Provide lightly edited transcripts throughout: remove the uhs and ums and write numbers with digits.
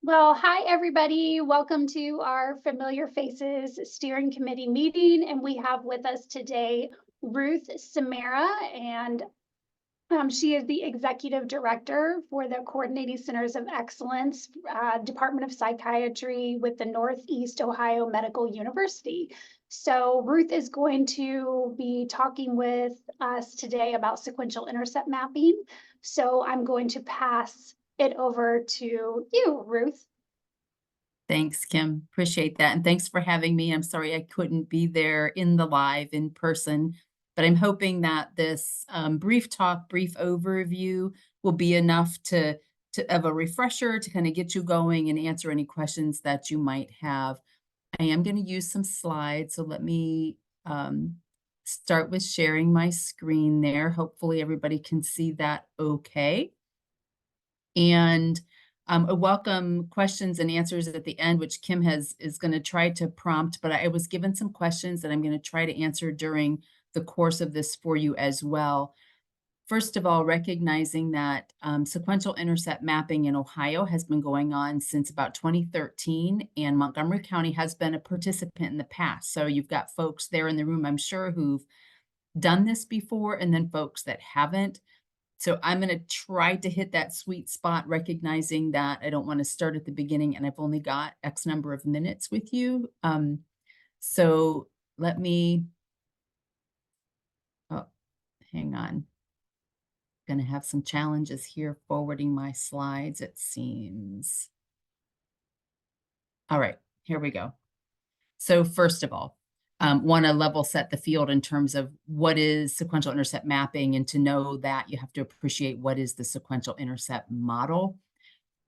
Well, hi, everybody. Welcome to our Familiar Faces Steering Committee meeting. And we have with us today Ruth Simera, and she is the Executive Director for the Coordinating Centers of Excellence, Department of Psychiatry with the Northeast Ohio Medical University. So Ruth is going to be talking with us today about sequential intercept mapping. So I'm going to pass it over to you, Ruth. Thanks, Kim. Appreciate that. And thanks for having me. I'm sorry I couldn't be there in the live in person, but I'm hoping that this brief overview will be enough to have a refresher to kind of get you going and answer any questions that you might have. I am going to use some slides, so let me start with sharing my screen there. Hopefully everybody can see that okay. And welcome questions and answers at the end, which Kim is going to try to prompt, but I was given some questions that I'm going to try to answer during the course of this for you as well. First of all, recognizing that sequential intercept mapping in Ohio has been going on since about 2013, and Montgomery County has been a participant in the past. So you've got folks there in the room, I'm sure, who've done this before, and then folks that haven't. So I'm going to try to hit that sweet spot, recognizing that I don't want to start at the beginning and I've only got X number of minutes with you. So let me, oh, hang on. Going to have some challenges here forwarding my slides, it seems. All right, here we go. So first of all, want to level set the field in terms of what is sequential intercept mapping, and to know that you have to appreciate what is the sequential intercept model.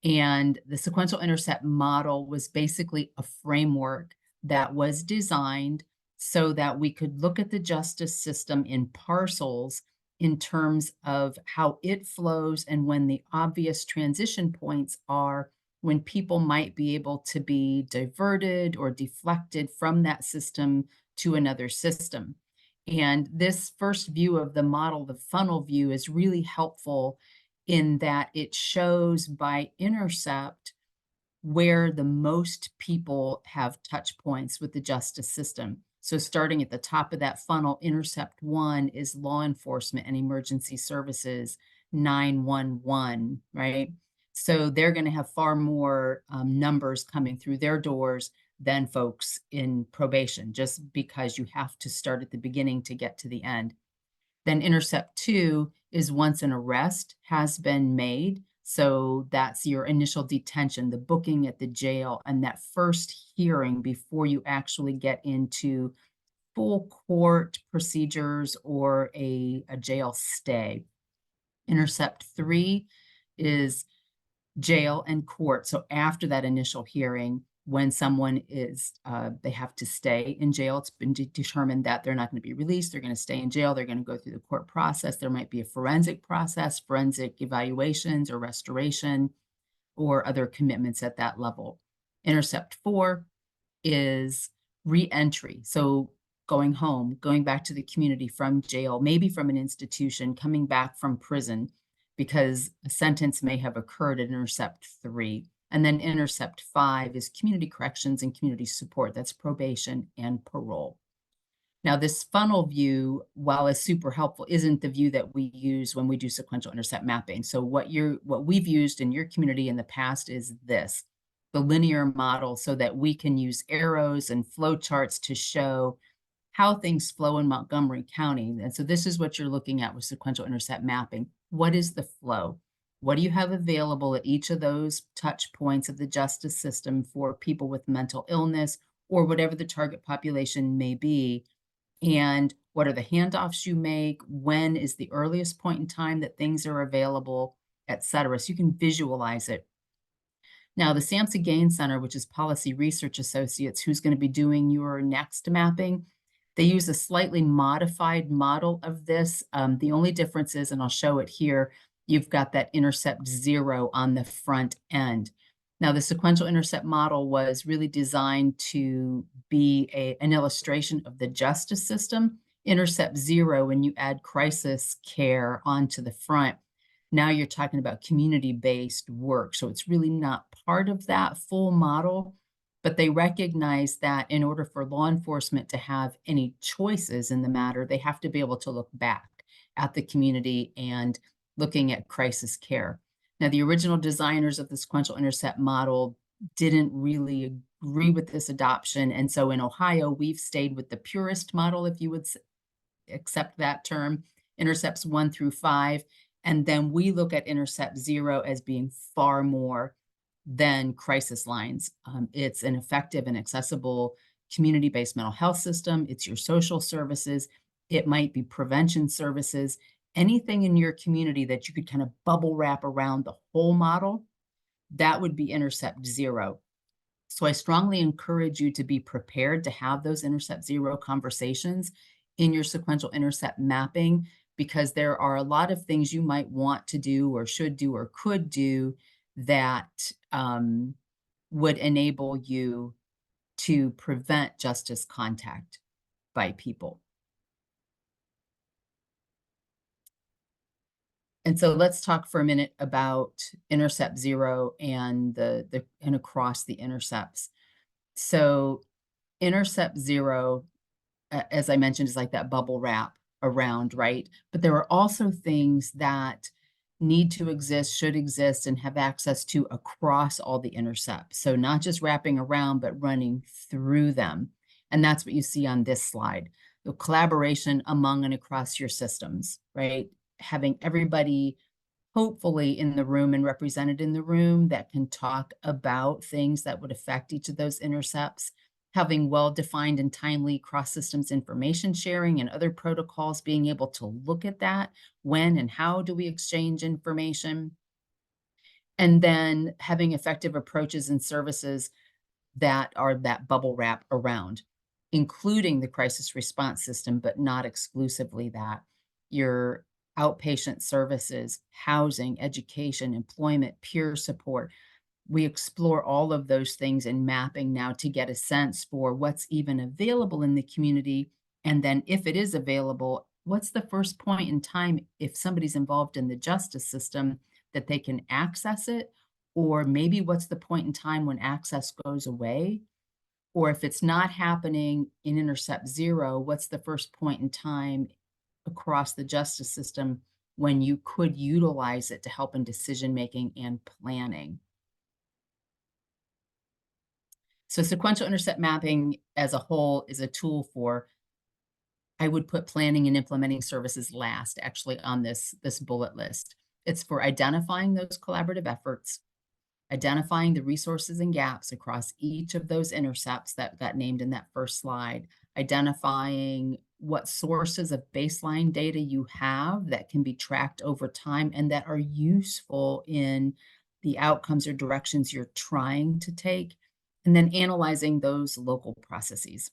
And the sequential intercept model was basically a framework that was designed so that we could look at the justice system in parcels in terms of how it flows and when the obvious transition points are, when people might be able to be diverted or deflected from that system to another system. And this first view of the model, the funnel view, is really helpful in that it shows by intercept where the most people have touch points with the justice system. So starting at the top of that funnel, intercept 1 is law enforcement and emergency services, 911, right? So they're going to have far more numbers coming through their doors than folks in probation, just because you have to start at the beginning to get to the end. Then intercept 2 is once an arrest has been made. So that's your initial detention, the booking at the jail, and that first hearing before you actually get into full court procedures or a jail stay. Intercept 3 is jail and court. So after that initial hearing, when someone is, they have to stay in jail, it's been determined that they're not going to be released, they're going to stay in jail, they're going to go through the court process. There might be a forensic process, forensic evaluations or restoration, or other commitments at that level. Intercept 4 is re-entry. So going home, going back to the community from jail, maybe from an institution, coming back from prison, because a sentence may have occurred at intercept 3. And then intercept 5 is community corrections and community support. That's probation and parole. Now, this funnel view, while it's super helpful, isn't the view that we use when we do sequential intercept mapping. So what we've used in your community in the past is this, the linear model, so that we can use arrows and flow charts to show how things flow in Montgomery County. And so this is what you're looking at with sequential intercept mapping. What is the flow? What do you have available at each of those touch points of the justice system for people with mental illness or whatever the target population may be? And what are the handoffs you make? When is the earliest point in time that things are available, et cetera? So you can visualize it. Now, the Samson Gaines Center, which is Policy Research Associates, who's going to be doing your next mapping, they use a slightly modified model of this. The only difference is, and I'll show it here, you've got that intercept 0 on the front end. Now, the sequential intercept model was really designed to be an illustration of the justice system. Intercept 0, when you add crisis care onto the front, Now you're talking about community-based work. So it's really not part of that full model, but they recognize that in order for law enforcement to have any choices in the matter, they have to be able to look back at the community and looking at crisis care. Now, the original designers of the sequential intercept model didn't really agree with this adoption. And so in Ohio, we've stayed with the purist model, if you would accept that term, intercepts 1 through 5. And then we look at intercept 0 as being far more than crisis lines. It's an effective and accessible community-based mental health system. It's your social services. It might be prevention services, anything in your community that you could kind of bubble wrap around the whole model, that would be intercept 0. So I strongly encourage you to be prepared to have those intercept 0 conversations in your sequential intercept mapping, because there are a lot of things you might want to do or should do or could do that would enable you to prevent justice contact by people. And so let's talk for a minute about intercept 0 and and across the intercepts. So intercept 0, as I mentioned, is like that bubble wrap around, right? But there are also things that need to exist, should exist, and have access to across all the intercepts. So not just wrapping around, but running through them. And that's what you see on this slide. The collaboration among and across your systems, right? Having everybody hopefully in the room and represented in the room that can talk about things that would affect each of those intercepts, having well-defined and timely cross-systems information sharing and other protocols, being able to look at that, when and how do we exchange information, and then having effective approaches and services that are that bubble wrap around, including the crisis response system, but not exclusively that. Your outpatient services, housing, education, employment, peer support. We explore all of those things in mapping now to get a sense for what's even available in the community. And then if it is available, what's the first point in time if somebody's involved in the justice system that they can access it? Or maybe what's the point in time when access goes away? Or if it's not happening in intercept 0, what's the first point in time across the justice system when you could utilize it to help in decision-making and planning? So sequential intercept mapping as a whole is a tool for, I would put planning and implementing services last actually on this bullet list. It's for identifying those collaborative efforts, identifying the resources and gaps across each of those intercepts that got named in that first slide, identifying what sources of baseline data you have that can be tracked over time and that are useful in the outcomes or directions you're trying to take, and then analyzing those local processes.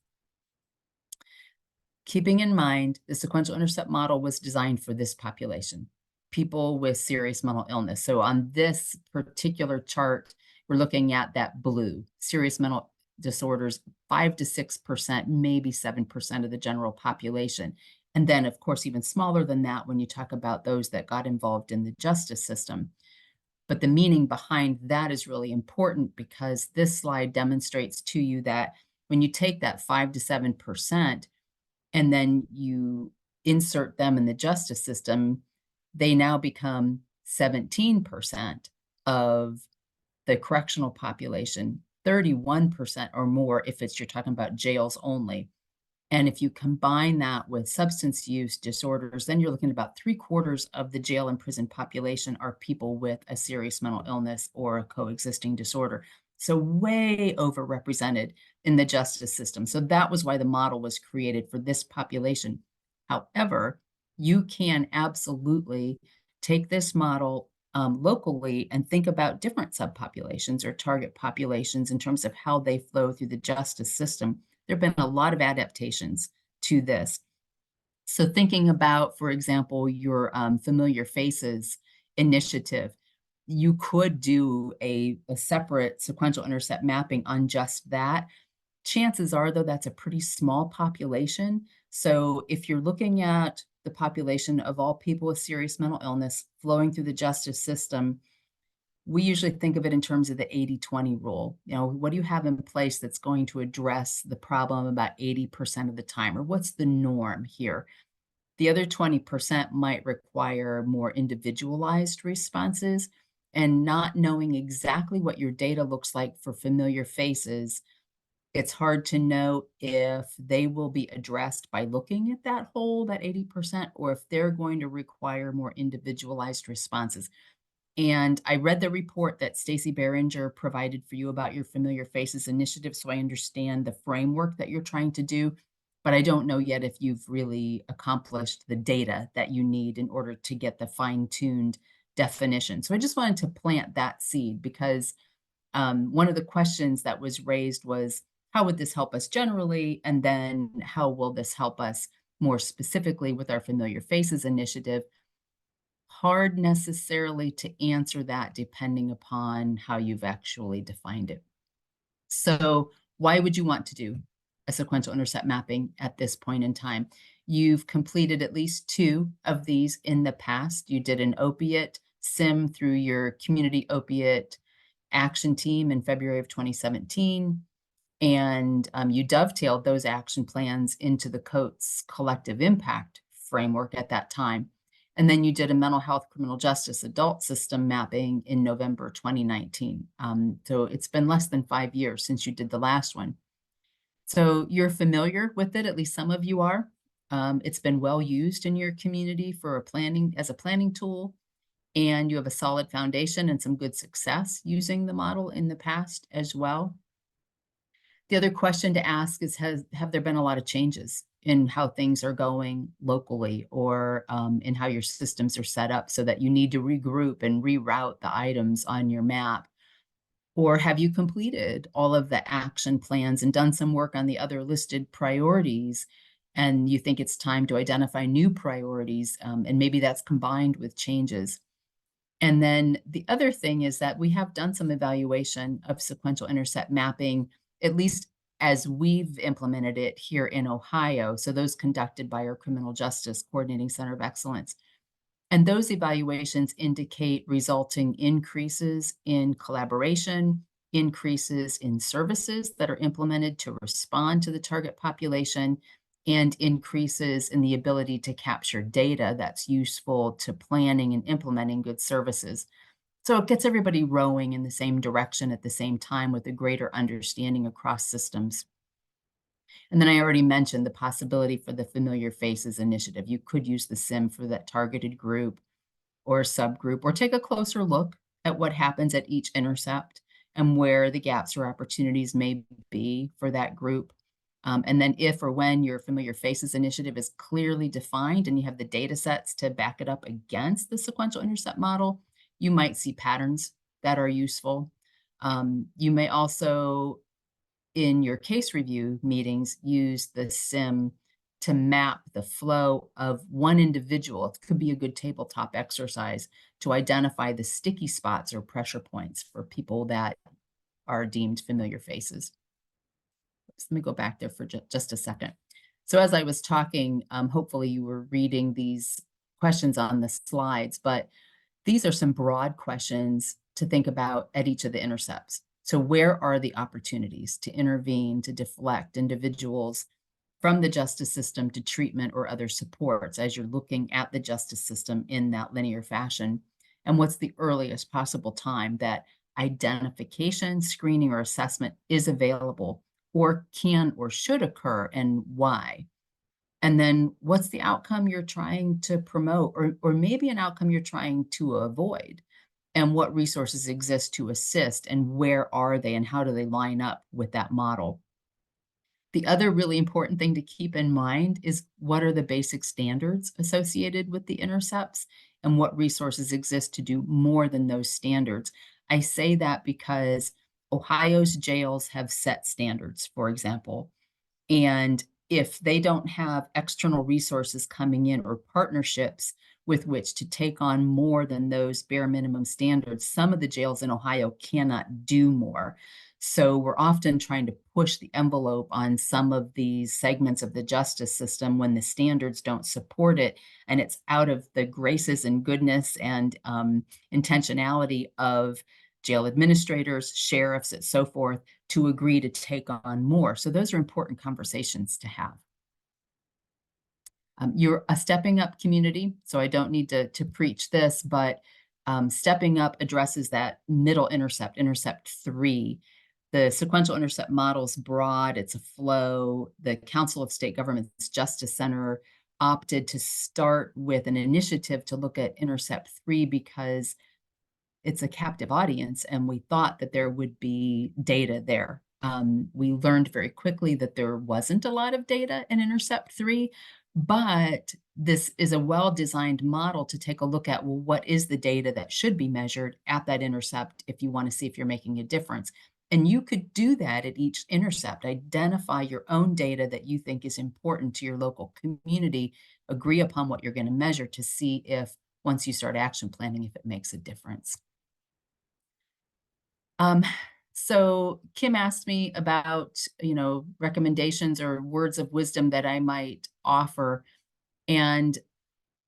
Keeping in mind, the sequential intercept model was designed for this population, people with serious mental illness. So on this particular chart, we're looking at that blue, serious mental disorders, 5 to 6%, maybe 7% of the general population. And then, of course, even smaller than that when you talk about those that got involved in the justice system. But the meaning behind that is really important, because this slide demonstrates to you that when you take that 5 to 7%, and then you insert them in the justice system, they now become 17% of the correctional population, 31% or more if you're talking about jails only. And if you combine that with substance use disorders, then you're looking at about 3/4 of the jail and prison population are people with a serious mental illness or a coexisting disorder. So way overrepresented in the justice system. So that was why the model was created for this population. However, you can absolutely take this model locally and think about different subpopulations or target populations in terms of how they flow through the justice system. There have been a lot of adaptations to this. So thinking about, for example, your Familiar Faces initiative, you could do a separate sequential intercept mapping on just that. Chances are, though, that's a pretty small population. So if you're looking at the population of all people with serious mental illness flowing through the justice system, we usually think of it in terms of the 80-20 rule. You know, what do you have in place that's going to address the problem about 80% of the time, or what's the norm here? The other 20% might require more individualized responses, and not knowing exactly what your data looks like for familiar faces, it's hard to know if they will be addressed by looking at that whole, that 80%, or if they're going to require more individualized responses. And I read the report that Stacey Behringer provided for you about your Familiar Faces initiative, so I understand the framework that you're trying to do, but I don't know yet if you've really accomplished the data that you need in order to get the fine-tuned definition. So I just wanted to plant that seed because one of the questions that was raised was, how would this help us generally? And then how will this help us more specifically with our Familiar Faces initiative? Hard necessarily to answer that depending upon how you've actually defined it. So why would you want to do a sequential intercept mapping at this point in time? You've completed at least 2 of these in the past. You did an opiate SIM through your community opiate action team in February of 2017. And you dovetailed those action plans into the COATS collective impact framework at that time. And then you did a mental health criminal justice adult system mapping in November 2019. So it's been less than 5 years since you did the last one. So you're familiar with it, at least some of you are. It's been well used in your community for as a planning tool, and you have a solid foundation and some good success using the model in the past as well. The other question to ask is, have there been a lot of changes in how things are going locally, or in how your systems are set up so that you need to regroup and reroute the items on your map? Or have you completed all of the action plans and done some work on the other listed priorities, and you think it's time to identify new priorities, and maybe that's combined with changes? And then the other thing is that we have done some evaluation of sequential intercept mapping, at least as we've implemented it here in Ohio. So those conducted by our Criminal Justice Coordinating Center of Excellence. And those evaluations indicate resulting increases in collaboration, increases in services that are implemented to respond to the target population, and increases in the ability to capture data that's useful to planning and implementing good services. So it gets everybody rowing in the same direction at the same time with a greater understanding across systems. And then I already mentioned the possibility for the Familiar Faces initiative. You could use the SIM for that targeted group or subgroup, or take a closer look at what happens at each intercept and where the gaps or opportunities may be for that group. And then if or when your Familiar Faces initiative is clearly defined and you have the data sets to back it up against the sequential intercept model, you might see patterns that are useful. You may also, in your case review meetings, use the SIM to map the flow of one individual. It could be a good tabletop exercise to identify the sticky spots or pressure points for people that are deemed familiar faces. Let me go back there for just a second. So as I was talking, hopefully you were reading these questions on the slides, but these are some broad questions to think about at each of the intercepts. So where are the opportunities to intervene, to deflect individuals from the justice system to treatment or other supports as you're looking at the justice system in that linear fashion? And what's the earliest possible time that identification, screening, or assessment is available or can or should occur, and why? And then what's the outcome you're trying to promote, or maybe an outcome you're trying to avoid? And what resources exist to assist, and where are they, and how do they line up with that model? The other really important thing to keep in mind is, what are the basic standards associated with the intercepts, and what resources exist to do more than those standards? I say that because Ohio's jails have set standards, for example, and if they don't have external resources coming in or partnerships with which to take on more than those bare minimum standards, some of the jails in Ohio cannot do more. So we're often trying to push the envelope on some of these segments of the justice system when the standards don't support it, and it's out of the graces and goodness and intentionality of jail administrators, sheriffs, and so forth, to agree to take on more. So those are important conversations to have. You're a stepping up community, so I don't need to preach this, but stepping up addresses that middle intercept, intercept 3. The sequential intercept model's broad, it's a flow. The Council of State Governments Justice Center opted to start with an initiative to look at intercept 3 because it's a captive audience, and we thought that there would be data there. We learned very quickly that there wasn't a lot of data in intercept 3, but this is a well-designed model to take a look at, well, what is the data that should be measured at that intercept if you want to see if you're making a difference? And you could do that at each intercept. Identify your own data that you think is important to your local community, agree upon what you're going to measure to see if, once you start action planning, if it makes a difference. So Kim asked me about, recommendations or words of wisdom that I might offer. And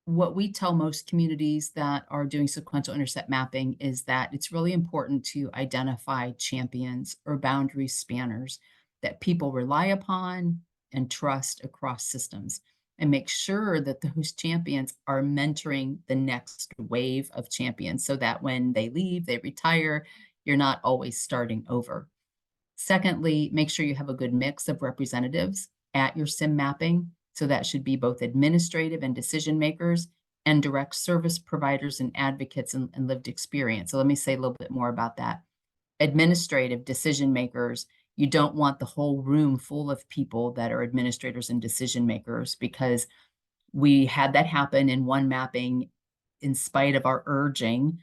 what we tell most communities that are doing sequential intercept mapping is that it's really important to identify champions or boundary spanners that people rely upon and trust across systems, and make sure that those champions are mentoring the next wave of champions so that when they leave, they retire, you're not always starting over. Secondly, make sure you have a good mix of representatives at your SIM mapping. So that should be both administrative and decision makers, and direct service providers and advocates and lived experience. So let me say a little bit more about that. Administrative decision makers, you don't want the whole room full of people that are administrators and decision makers, because we had that happen in one mapping in spite of our urging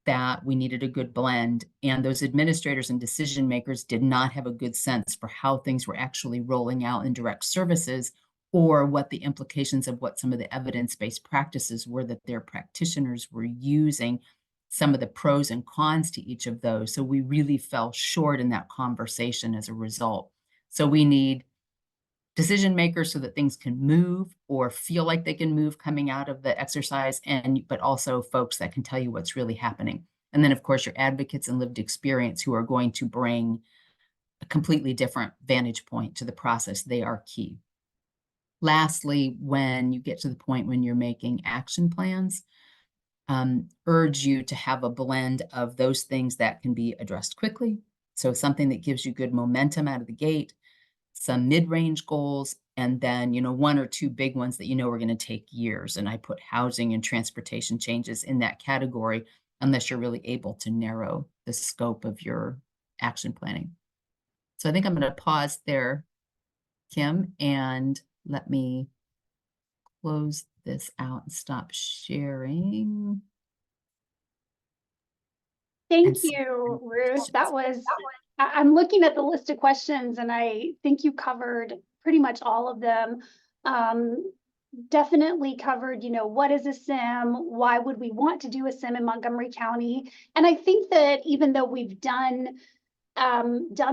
that we needed a good blend. And those administrators and decision makers did not have a good sense for how things were actually rolling out in direct services, or what the implications of what some of the evidence-based practices were that their practitioners were using, some of the pros and cons to each of those. So we really fell short in that conversation as a result. So we need decision makers so that things can move or feel like they can move coming out of the exercise, but also folks that can tell you what's really happening. And then, of course, your advocates and lived experience who are going to bring a completely different vantage point to the process. They are key. Lastly, when you get to the point when you're making action plans, urge you to have a blend of those things that can be addressed quickly. So something that gives you good momentum out of the gate, some mid-range goals, and then, one or two big ones that are going to take years. And I put housing and transportation changes in that category, unless you're really able to narrow the scope of your action planning. So I think I'm going to pause there, Kim, and let me close this out and stop sharing. Thank you, Ruth. I'm looking at the list of questions, and I think you covered pretty much all of them. Definitely covered, what is a SIM? Why would we want to do a SIM in Montgomery County? And I think that even though we've done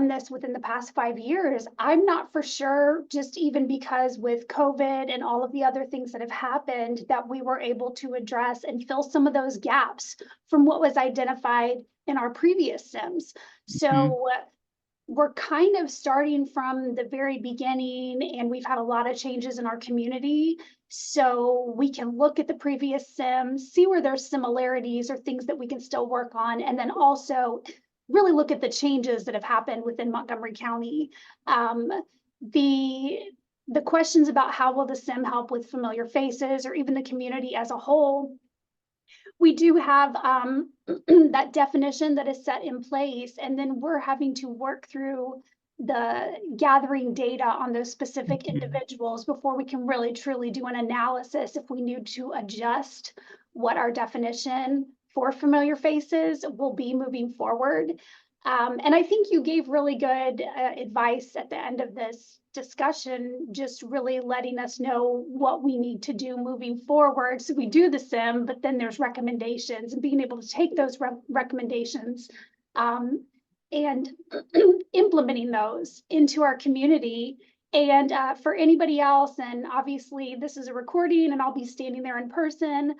this within the past 5 years, I'm not for sure, just even because with COVID and all of the other things that have happened, that we were able to address and fill some of those gaps from what was identified in our previous SIMs. So we're kind of starting from the very beginning, and we've had a lot of changes in our community. So we can look at the previous SIMs, see where there's similarities or things that we can still work on, and then also really look at the changes that have happened within Montgomery County. The questions about how will the SIM help with familiar faces or even the community as a whole, we do have that definition that is set in place, and then we're having to work through the gathering data on those specific individuals before we can really truly do an analysis if we need to adjust what our definition for familiar faces will be moving forward. And I think you gave really good advice at the end of this discussion, just really letting us know what we need to do moving forward. So we do the SIM, but then there's recommendations, and being able to take those recommendations and implementing those into our community. And for anybody else, and obviously this is a recording and I'll be standing there in person.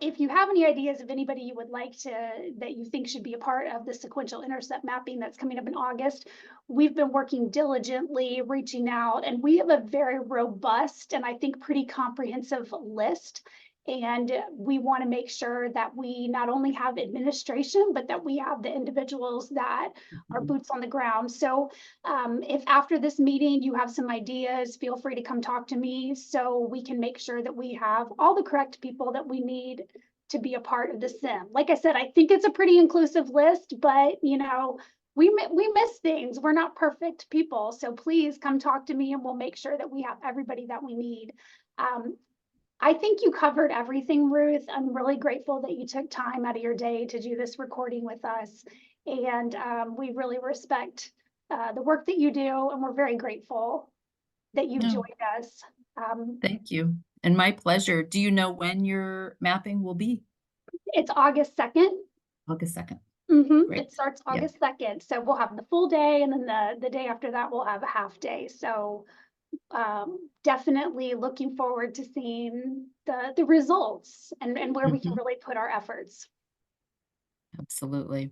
If you have any ideas of anybody you would like that you think should be a part of the sequential intercept mapping that's coming up in August, we've been working diligently reaching out, and we have a very robust and I think pretty comprehensive list. And we want to make sure that we not only have administration, but that we have the individuals that are boots on the ground. So if after this meeting you have some ideas, feel free to come talk to me so we can make sure that we have all the correct people that we need to be a part of the sim. Like I said, I think it's a pretty inclusive list, but you know, we miss things. We're not perfect people. So please come talk to me and we'll make sure that we have everybody that we need. I think you covered everything, Ruth. I'm really grateful that you took time out of your day to do this recording with us. And we really respect the work that you do, and we're very grateful that you've joined us. Thank you. And my pleasure. Do you know when your mapping will be? It's August 2nd. August 2nd. Great. It starts August 2nd. So we'll have the full day, and then the day after that, we'll have a half day. So definitely looking forward to seeing the results and where we can really put our efforts. Absolutely.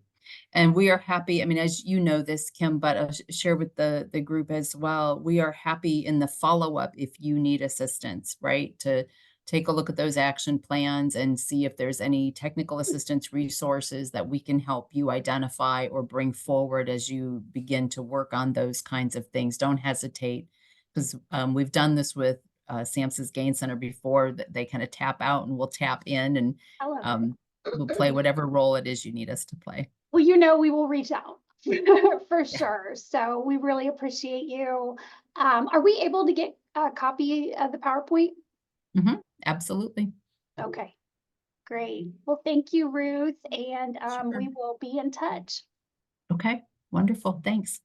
And we are happy. I mean, as you know this, Kim, but I'll share with the group as well. We are happy in the follow-up if you need assistance, right? To take a look at those action plans and see if there's any technical assistance resources that we can help you identify or bring forward as you begin to work on those kinds of things. Don't hesitate, because we've done this with Samson's Gain Center before, that they kind of tap out and we'll tap in, and we'll play whatever role it is you need us to play. Well, you know, we will reach out for sure. So we really appreciate you. Are we able to get a copy of the PowerPoint? Absolutely. Okay, great. Well, thank you, Ruth, and we will be in touch. Okay, wonderful. Thanks.